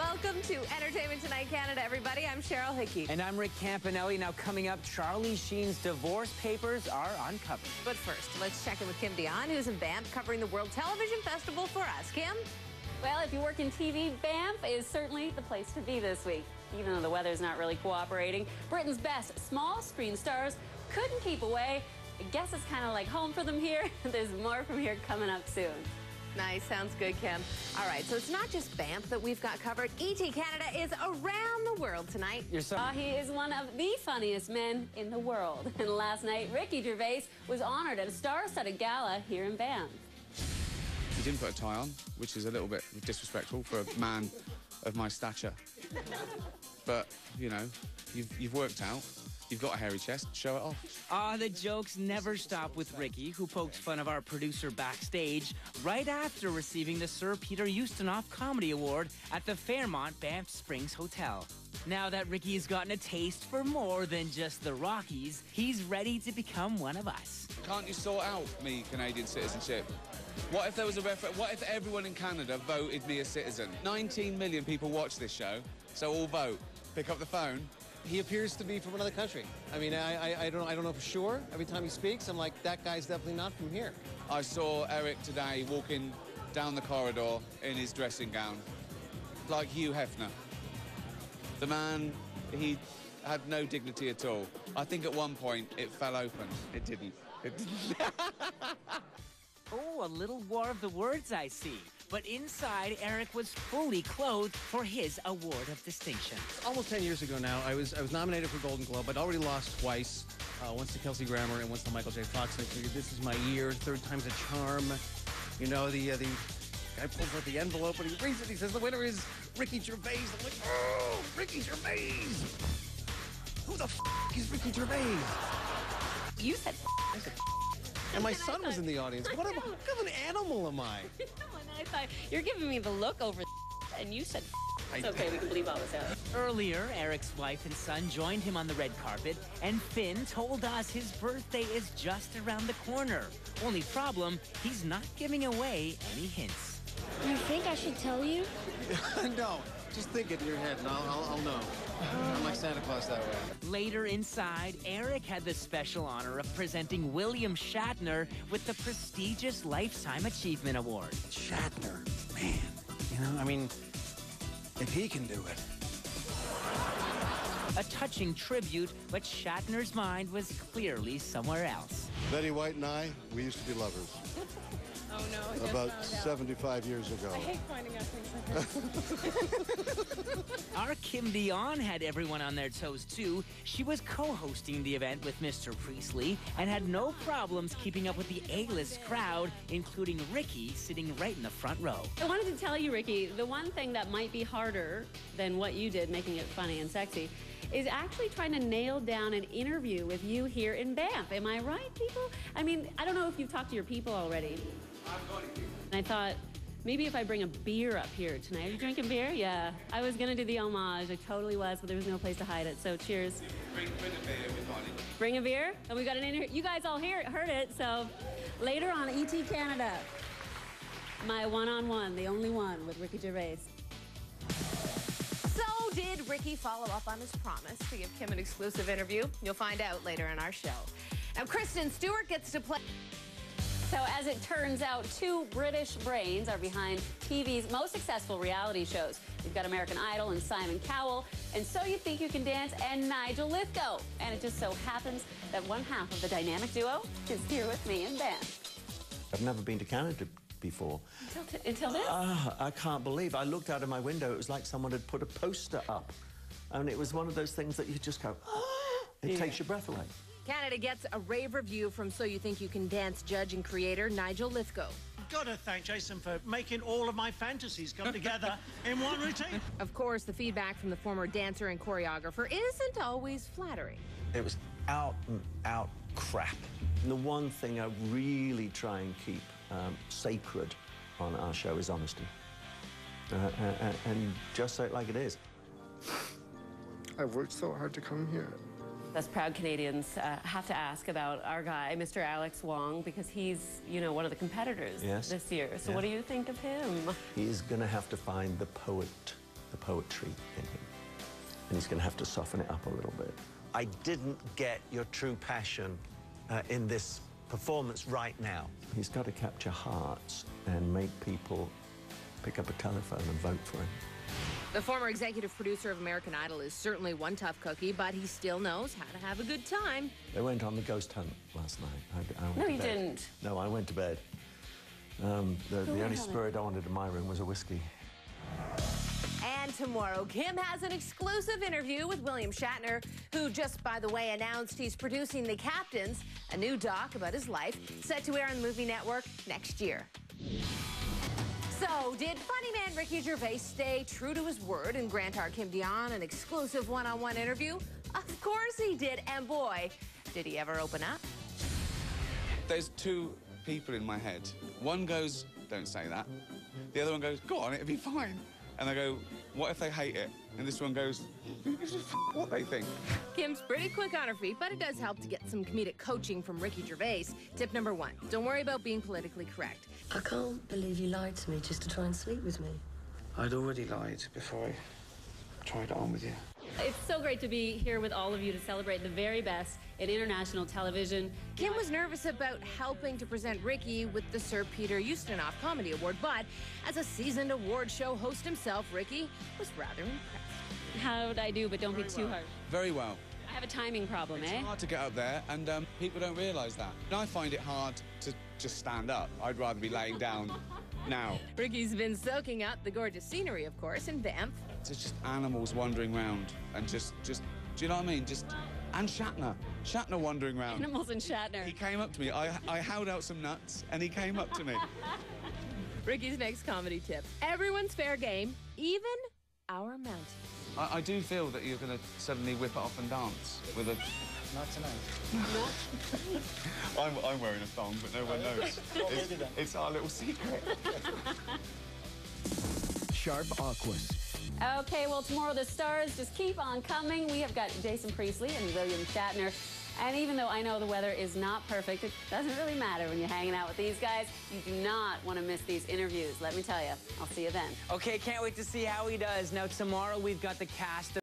Welcome to Entertainment Tonight Canada, everybody. I'm Cheryl Hickey. And I'm Rick Campanelli. Now coming up, Charlie Sheen's divorce papers are uncovered. But first, let's check in with Kim Dion, who's in Banff covering the World Television Festival for us. Kim? Well, if you work in TV, Banff is certainly the place to be this week, even though the weather's not really cooperating. Britain's best small screen stars couldn't keep away. I guess it's kind of like home for them here. There's more from here coming up soon. Nice. Sounds good, Kim. All right, so it's not just Banff that we've got covered. E.T. Canada is around the world tonight. He is one of the funniest men in the world. And last night, Ricky Gervais was honored at a star-studded gala here in Banff. He didn't put a tie on, which is a little bit disrespectful for a man of my stature. But, you know, you've worked out. You've got a hairy chest, show it off. The jokes never stop with Ricky, who poked fun of our producer backstage right after receiving the Sir Peter Ustinov Comedy Award at the Fairmont Banff Springs Hotel. Now that Ricky has gotten a taste for more than just the Rockies, he's ready to become one of us. Can't you sort out me Canadian citizenship? What if there was a what if everyone in Canada voted me a citizen? 19 million people watch this show, so all vote. Pick up the phone. He appears to be from another country. I mean, I don't know for sure. Every time he speaks, I'm like, that guy's definitely not from here. I saw Eric today walking down the corridor in his dressing gown, like Hugh Hefner. The man, he had no dignity at all. I think at one point it fell open. It didn't. It didn't. Oh, a little war of the words, I see. But inside, Eric was fully clothed for his award of distinction. Almost 10 years ago now, I was nominated for Golden Globe. I'd already lost twice, once to Kelsey Grammer and once to Michael J. Fox. I figured this is my year, third time's a charm. You know, the guy pulls out the envelope and he reads it. He says, the winner is Ricky Gervais. I'm like, oh, Ricky Gervais. Who the f*** is Ricky Gervais? You said I said and my son was in the audience. What kind of an animal am I? and I thought, you're giving me the look over and you said it's okay, we can bleep all this out. Earlier, Eric's wife and son joined him on the red carpet, and Finn told us his birthday is just around the corner. Only problem, he's not giving away any hints. You think I should tell you? No, just think it in your head and I'll know. I'm like Santa Claus that way. Later inside, Eric had the special honor of presenting William Shatner with the prestigious Lifetime Achievement Award. Shatner, man, you know, I mean, if he can do it. A touching tribute, but Shatner's mind was clearly somewhere else. Betty White and I, we used to be lovers. Oh no, about 75 years ago. I hate finding out things like that. Our Kim Dion had everyone on their toes too. She was co-hosting the event with Mr. Priestley and had no problems keeping up with the A-list crowd, including Ricky sitting right in the front row. I wanted to tell you, Ricky, the one thing that might be harder than what you did, making it funny and sexy, is actually trying to nail down an interview with you here in Banff. Am I right, people? I mean, I don't know if you've talked to your people already. And I thought, maybe if I bring a beer up here tonight. Are you drinking beer? Yeah. I was going to do the homage. I totally was, but there was no place to hide it. So cheers. Bring a beer, everybody. Bring a beer? And we got an interview. You guys all heard it. So later on, E.T. Canada, my one-on-one, the only one with Ricky Gervais. So did Ricky follow up on his promise to give Kim an exclusive interview? You'll find out later in our show. Now, Kristen Stewart gets to play... So as it turns out, two British brains are behind TV's most successful reality shows. We've got American Idol and Simon Cowell, and So You Think You Can Dance and Nigel Lyhgoe. And it just so happens that one half of the dynamic duo is here with me in Banff. I've never been to Canada before. Until this? I can't believe. I looked out of my window, it was like someone had put a poster up. And it was one of those things that you just go, it takes your breath away. Canada gets a rave review from So You Think You Can Dance judge and creator Nigel Lyhgoe. Gotta thank Jason for making all of my fantasies come together in one routine. Of course, the feedback from the former dancer and choreographer isn't always flattering. It was out and out crap. And the one thing I really try and keep sacred on our show is honesty. And just say it like it is. I've worked so hard to come here. Us proud Canadians have to ask about our guy, Mr. Alex Wong, because he's, you know, one of the competitors this year. So what do you think of him? He's going to have to find the poet the poetry in him. And he's going to have to soften it up a little bit. I didn't get your true passion in this performance right now. He's got to capture hearts and make people pick up a telephone and vote for him. The former executive producer of American Idol is certainly one tough cookie, but he still knows how to have a good time. They went on the ghost hunt last night. I went No, to you bed. didn't. No, I went to bed. The only spirit I wanted in my room was a whiskey. And tomorrow, Kim has an exclusive interview with William Shatner, who just, by the way, announced he's producing The Captains, a new doc about his life, set to air on the Movie Network next year. So, did funny man Ricky Gervais stay true to his word and grant our Kim Dion an exclusive one-on-one interview? Of course he did, and boy, did he ever open up. There's two people in my head. One goes, don't say that. The other one goes, go on, it'll be fine. And I go, what if they hate it? And this one goes, who gives a f what they think? Kim's pretty quick on her feet, but it does help to get some comedic coaching from Ricky Gervais. Tip number 1, don't worry about being politically correct. I can't believe you lied to me just to try and sleep with me. I'd already lied before I tried it on with you. It's so great to be here with all of you to celebrate the very best in international television. Kim was nervous about helping to present Ricky with the Sir Peter Ustinov Comedy Award, but as a seasoned award show host himself, Ricky was rather impressed. How'd I do, but don't be too hard. Very well. I have a timing problem, It's eh? hard to get up there, and people don't realise that. And I find it hard to just stand up. I'd rather be laying down now. Ricky's been soaking up the gorgeous scenery, of course, in Banff. It's just animals wandering around and just, do you know what I mean? And Shatner wandering around. Animals and Shatner. He came up to me. I held out some nuts, and he came up to me. Ricky's next comedy tip. Everyone's fair game, even our mountain. I do feel that you're going to suddenly whip it off and dance with a... Not tonight. I'm wearing a thong, but no one knows. It's our little secret. Sharp Aquas. Okay, well, tomorrow the stars just keep on coming. We have got Jason Priestley and William Shatner. And even though I know the weather is not perfect, it doesn't really matter when you're hanging out with these guys. You do not want to miss these interviews, let me tell you. I'll see you then. Okay, can't wait to see how he does. Now, tomorrow we've got the cast of